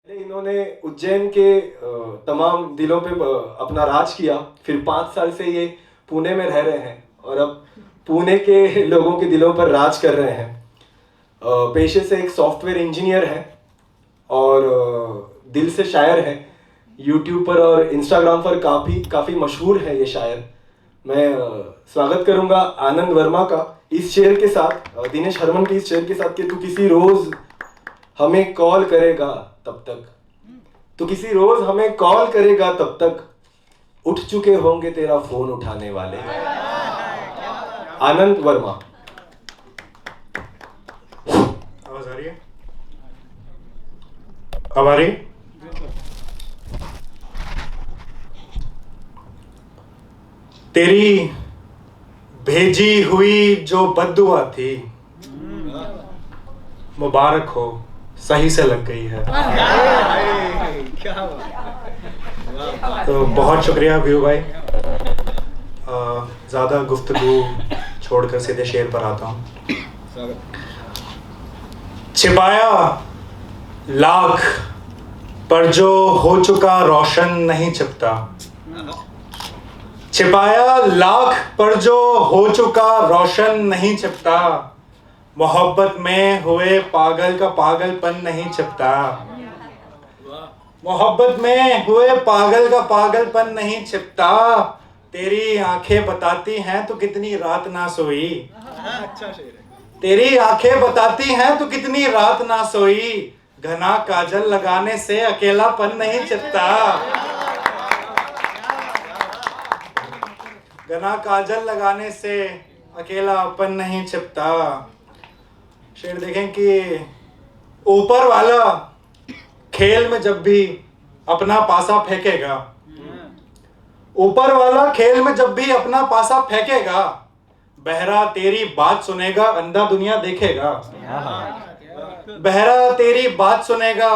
इन्होंने उज्जैन के तमाम दिलों पे अपना राज किया। फिर 5 साल से ये पुणे में रह रहे हैं और अब पुणे के लोगों के दिलों पर राज कर रहे हैं। पेशे से एक सॉफ्टवेयर इंजीनियर है और दिल से शायर है। यूट्यूब पर और इंस्टाग्राम पर काफ़ी मशहूर है ये शायर। मैं स्वागत करूंगा आनंद वर्मा का इस शेर के साथ, दिनेश हरमन के इस शेर के साथ कि तू किसी रोज हमें कॉल करेगा तब तक, तू किसी रोज हमें कॉल करेगा तब तक उठ चुके होंगे तेरा फोन उठाने वाले। आनंद वर्मा। आवाज आ रही है? अब आ रही? तेरी भेजी हुई जो बद्दुआ थी मुबारक हो, सही से लग गई है। तो बहुत शुक्रिया व्यू भाई। ज़्यादा गुफ्तगू छोड़कर सीधे शेर पर आता हूँ। छिपाया लाख पर जो हो चुका रोशन नहीं छिपता, छिपाया लाख पर जो हो चुका रोशन नहीं छिपता, मोहब्बत में हुए पागल का पागलपन नहीं छिपता, मोहब्बत में हुए पागल का पागलपन नहीं छिपता। तेरी आंखें बताती हैं तो कितनी रात ना सोई, अच्छा शेर है। तेरी आंखें बताती हैं तो कितनी रात ना सोई, घना काजल लगाने से अकेलापन नहीं छिपता, घना काजल लगाने से अकेलापन नहीं छिपता। शेर देखें कि ऊपर वाला खेल में जब भी अपना पासा फेंकेगा, ऊपर वाला खेल में जब भी अपना पासा फेंकेगा, बहरा तेरी बात सुनेगा, अंधा दुनिया देखेगा, बहरा तेरी बात सुनेगा,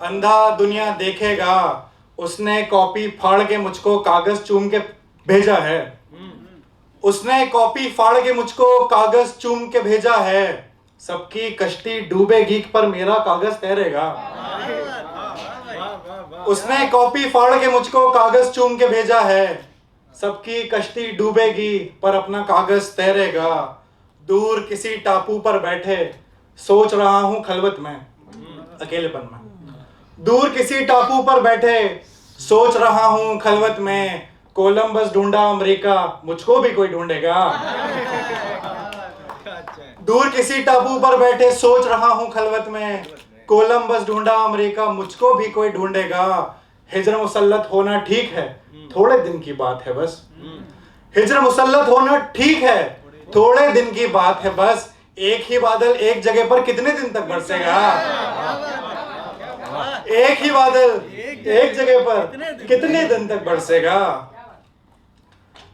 अंधा दुनिया देखेगा। उसने कॉपी फाड़ के मुझको कागज चूम के भेजा है, उसने कॉपी फाड़ के मुझको कागज चूम के भेजा है। सबकी कश्ती डूबेगी पर मेरा कागज तैरेगा, उसने कॉपी फाड़ के मुझको कागज चूम के भेजा है। सबकी कश्ती डूबेगी पर अपना कागज तैरेगा। दूर किसी टापू पर बैठे सोच रहा हूँ खलवत में, अकेलेपन में, दूर किसी टापू पर बैठे सोच रहा हूँ खलवत में, कोलंबस ढूंढा अमेरिका, मुझको भी कोई ढूंढेगा। दूर किसी टापू पर बैठे सोच रहा हूँ खलवत में, कोलंबस ढूंढा अमेरिका, मुझको भी कोई ढूंढेगा। हिजर मुसल्लत होना ठीक है, थोड़े दिन की बात है बस, हिजर मुसल्लत होना ठीक है, थोड़े दिन की बात है बस। एक ही बादल एक जगह पर कितने दिन तक बरसेगा, एक ही बादल एक जगह पर कितने दिन तक बरसेगा।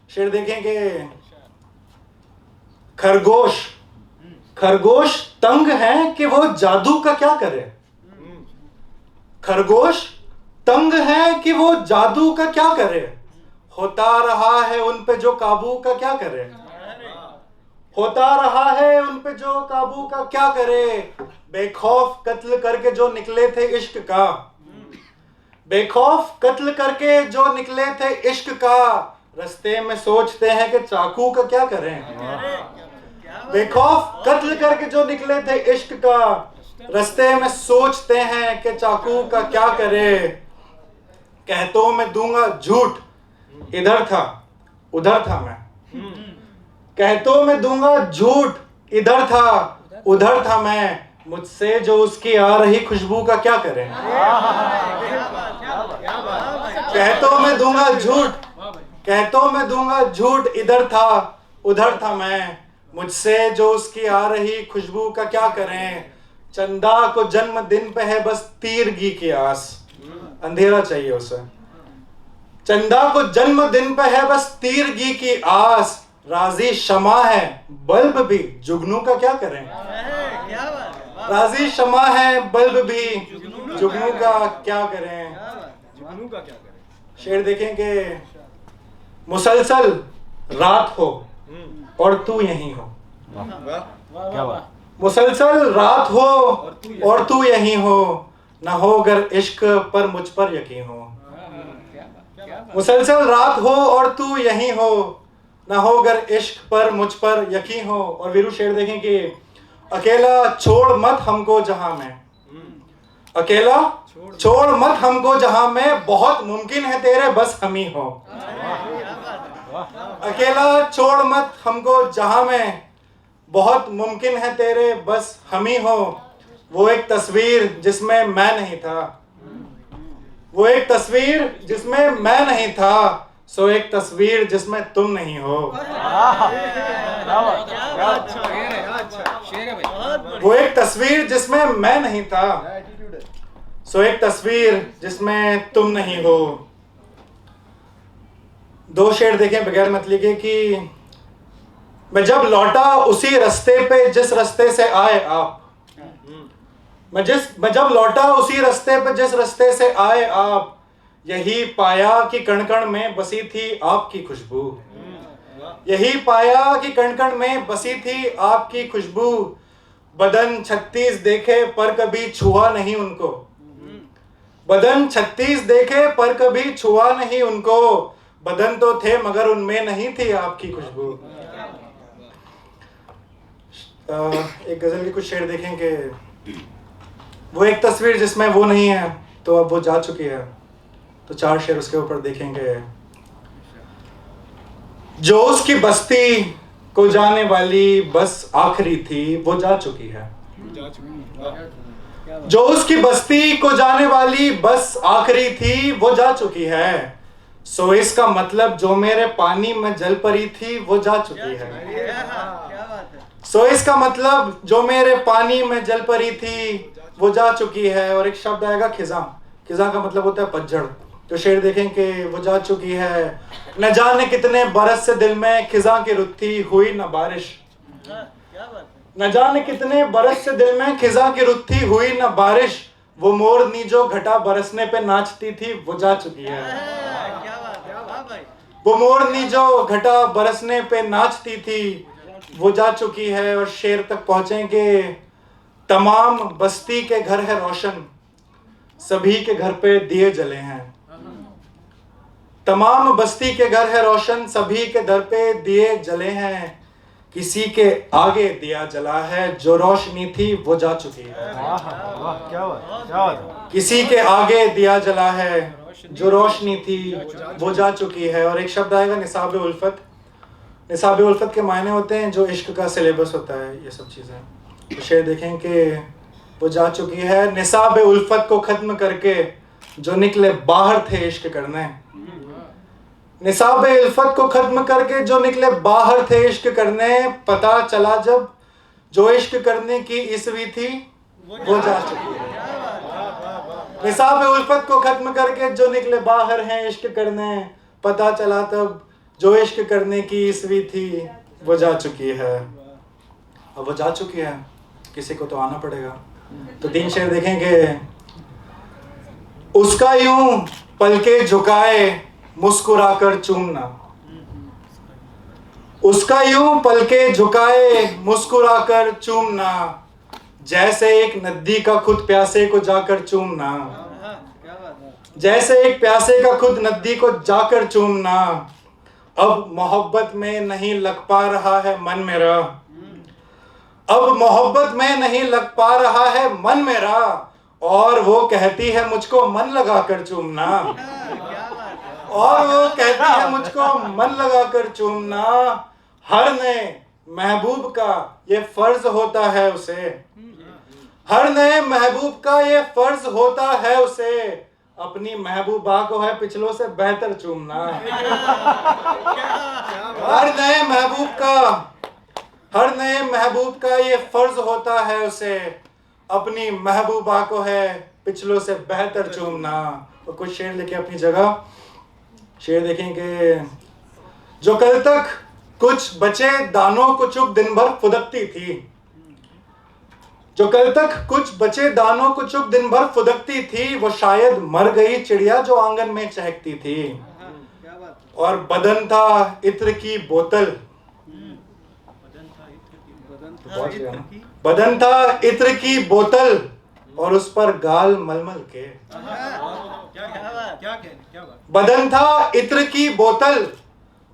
शेर देखेंगे खरगोश, खरगोश तंग है कि वो जादू का क्या करे, खरगोश तंग है कि वो जादू का क्या करे, होता रहा है उन पे जो काबू का क्या करे, होता रहा है उन पे जो काबू का क्या करे। बेखौफ कत्ल करके जो निकले थे इश्क का, बेखौफ कत्ल करके जो निकले थे इश्क का, रास्ते में सोचते हैं कि चाकू का क्या करें। बेखौफ कत्ल करके जो निकले थे इश्क का, रास्ते में सोचते हैं कि चाकू का क्या करे। कहतों में दूंगा झूठ, इधर था उधर था मैं, कहतों में दूंगा झूठ, इधर था उधर था मैं, मुझसे जो उसकी आ रही खुशबू का क्या करें। कहतों में दूंगा झूठ, कहतों में दूंगा झूठ, इधर था उधर था मैं, मुझसे जो उसकी आ रही खुशबू का क्या करें। चंदा को जन्मदिन पे है बस तीरगी की आस, अंधेरा चाहिए उसे। चंदा को जन्मदिन पे है बस तीरगी की आस, राजी शमा है बल्ब भी जुगनू का क्या करें। राजी शमा है बल्ब भी जुगनू का क्या करें। जुगनू का क्या करें। शेर देखेंगे मुसलसल रात हो और तू यहीं हो, वाह क्या बात। मुसलसल रात हो और तू यहीं हो, न हो अगर इश्क पर मुझ पर यकीन हो। मुसलसल रात हो और तू यहीं हो, न हो अगर इश्क पर मुझ पर यकीन हो। और वीरू शेर देखें कि अकेला छोड़ मत हमको जहां में, अकेला छोड़ मत हमको जहां में, बहुत मुमकिन है तेरे बस हम ही हो। अकेला छोड़ मत हमको जहां में, बहुत मुमकिन है तेरे बस हम ही हो। वो एक तस्वीर जिसमें मैं नहीं था, वो एक तस्वीर जिसमें मैं नहीं था, सो एक तस्वीर जिसमें तुम नहीं हो। वो एक तस्वीर जिसमें मैं नहीं था, सो एक तस्वीर जिसमें तुम नहीं हो। दो शेर देखें बगैर मत लिखे कि मैं जब लौटा उसी रास्ते पे जिस रास्ते से आए आप, मैं जब लौटा उसी रास्ते पे जिस रास्ते से आए आप, यही पाया कि कण कण में बसी थी आपकी खुशबू, यही पाया कि कण कण में बसी थी आपकी खुशबू। बदन 36 देखे पर कभी छुआ नहीं उनको, बदन 36 देखे पर कभी छुआ नहीं उनको, बदन तो थे मगर उनमें नहीं थी आपकी खुशबू। एक गजल के कुछ शेर देखें कि वो एक तस्वीर जिसमें वो नहीं है तो अब वो जा चुकी है। तो 4 शेर उसके ऊपर देखेंगे। जो उसकी बस्ती को जाने वाली बस आखिरी थी वो जा चुकी है, जो उसकी बस्ती को जाने वाली बस आखिरी थी वो जा चुकी है। सो इसका मतलब जो मेरे पानी में जल परी थी वो जा चुकी है। सो इसका मतलब जो मेरे पानी में जल परी थी वो जा चुकी है। और एक शब्द आएगा खिजा, खिजा का मतलब होता है पतझड़। तो शेर देखें कि वो जा चुकी है। न जाने कितने बरस से दिल में खिजा की रुत थी, हुई न बारिश। न जाने कितने बरस से दिल में खिजा की रुत थी, हुई न बारिश। वो मोरनी जो घटा बरसने पे नाचती थी वो जा चुकी है। वो मोरनी जो घटा बरसने पे नाचती थी वो जा चुकी है। और शेर तक पहुंचेंगे। तमाम बस्ती के घर है रोशन, सभी के घर पे दिए जले हैं। तमाम बस्ती के घर है रोशन, सभी के दर पे दिए जले हैं। किसी के आगे दिया जला है, जो रोशनी थी वो जा चुकी है। क्या बात। किसी के आगे दिया जला है, जो रोशनी थी वो जा चुकी है। और एक शब्द आएगा निसाब उल्फत। निसाब उल्फत के मायने होते हैं जो इश्क का सिलेबस होता है, ये सब चीज़ें। तो शेर देखें कि वो जा चुकी है। निसाब उल्फत को खत्म करके जो निकले बाहर थे इश्क करने, निसाब उल्फत को खत्म करके जो निकले बाहर थे इश्क करने। पता चला जब जो इश्क करने की ईस्वी थी वो जा चुकी है। निसाब उल्फत को खत्म करके जो निकले बाहर हैं इश्क करने, पता चला तब जो इश्क करने की ईस्वी थी वो जा चुकी है। अब वो जा चुकी है, किसी को तो आना पड़ेगा। तो 3 शेर देखेंगे। उसका यूं पलके झुकाए मुस्कुराकर चूमना, उसका यूं पलके झुकाए मुस्कुराकर चूमना, जैसे एक नदी का खुद प्यासे को जाकर चूमना, जैसे एक प्यासे का खुद नदी को जाकर चूमना। अब मोहब्बत में नहीं लग पा रहा है मन मेरा, अब मोहब्बत में नहीं लग पा रहा है मन मेरा। और वो कहती है मुझको मन लगाकर चूमना, और वो कहती है मुझको मन लगाकर चूमना। हर नए महबूब का ये फर्ज होता है उसे, हर नए महबूब का ये फर्ज होता है उसे, अपनी महबूबा को है पिछलों से बेहतर चूमना। हर नए महबूब का, हर नए महबूब का ये फर्ज होता है उसे, अपनी महबूबा को है पिछलों से बेहतर चूमना। तो कुछ शेर लिखे अपनी जगह। शेर देखेंगे। जो कल तक कुछ बचे दानों को चुप दिन भर फुदकती थी, जो कल तक कुछ बचे दानों को चुप दिन भर फुदकती थी, वो शायद मर गई चिड़िया जो आंगन में चहकती थी। और बदन था इत्र की बोतल, बदन था इत्र की बोतल, और उस पर गाल मलमल के। क्या बात। बदन था इत्र की बोतल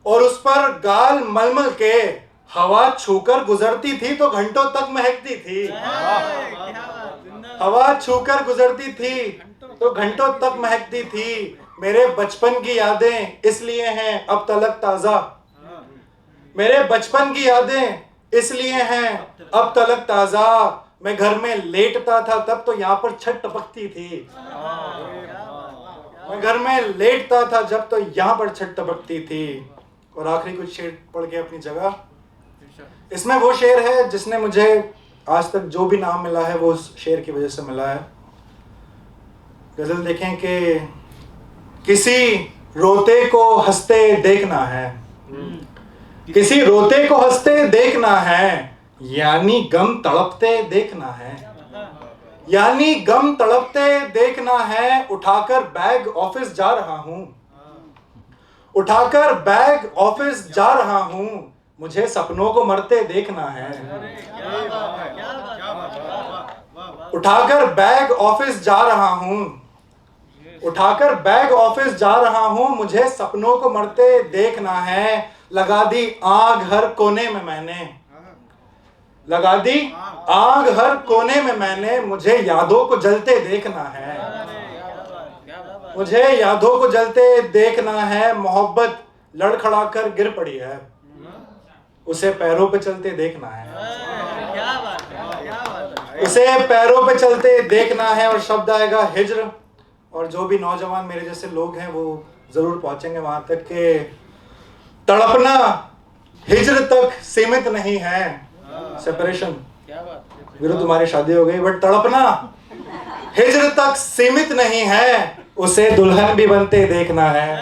और उस पर गाल मलमल के। हवा छूकर गुजरती थी तो घंटों तक महकती थी। हवा छूकर गुजरती थी तो घंटों तक महकती थी। मेरे बचपन की यादें इसलिए हैं अब तलक ताजा। मेरे बचपन की यादें इसलिए हैं अब तलक ताजा। मैं घर में लेटता था तब तो यहाँ पर छत टपकती थी। मैं घर में लेटता था जब तो यहाँ पर छत टपकती थी। और आखिरी कुछ शेर पढ़ के अपनी जगह। इसमें वो शेर है जिसने मुझे आज तक जो भी नाम मिला है वो उस शेर की वजह से मिला है। गजल देखें कि किसी रोते को हंसते देखना है। किसी रोते को हंसते देखना है, यानी गम तड़पते देखना है। यानी गम तड़पते देखना है। उठाकर बैग ऑफिस जा रहा हूं। उठाकर बैग ऑफिस जा रहा हूं। मुझे सपनों को मरते देखना है। उठाकर बैग ऑफिस जा रहा हूं। उठाकर बैग ऑफिस जा रहा हूं। मुझे सपनों को मरते देखना है। लगा दी आग हर कोने में मैंने। लगा दी आग हर कोने में मैंने। मुझे यादों को जलते देखना है। मुझे यादों को जलते देखना है। मोहब्बत लड़खड़ाकर गिर पड़ी है, उसे पैरों पे चलते देखना है। उसे पैरों पे चलते देखना है। और शब्द आएगा हिज्र। और जो भी नौजवान मेरे जैसे लोग हैं वो जरूर पहुंचेंगे वहां तक के तड़पना हिज्र तक सीमित नहीं है। सेपरेशन वीरू तुम्हारी शादी हो गई बट तड़पना हिज्र तक सीमित नहीं है। उसे दुल्हन भी बनते देखना है।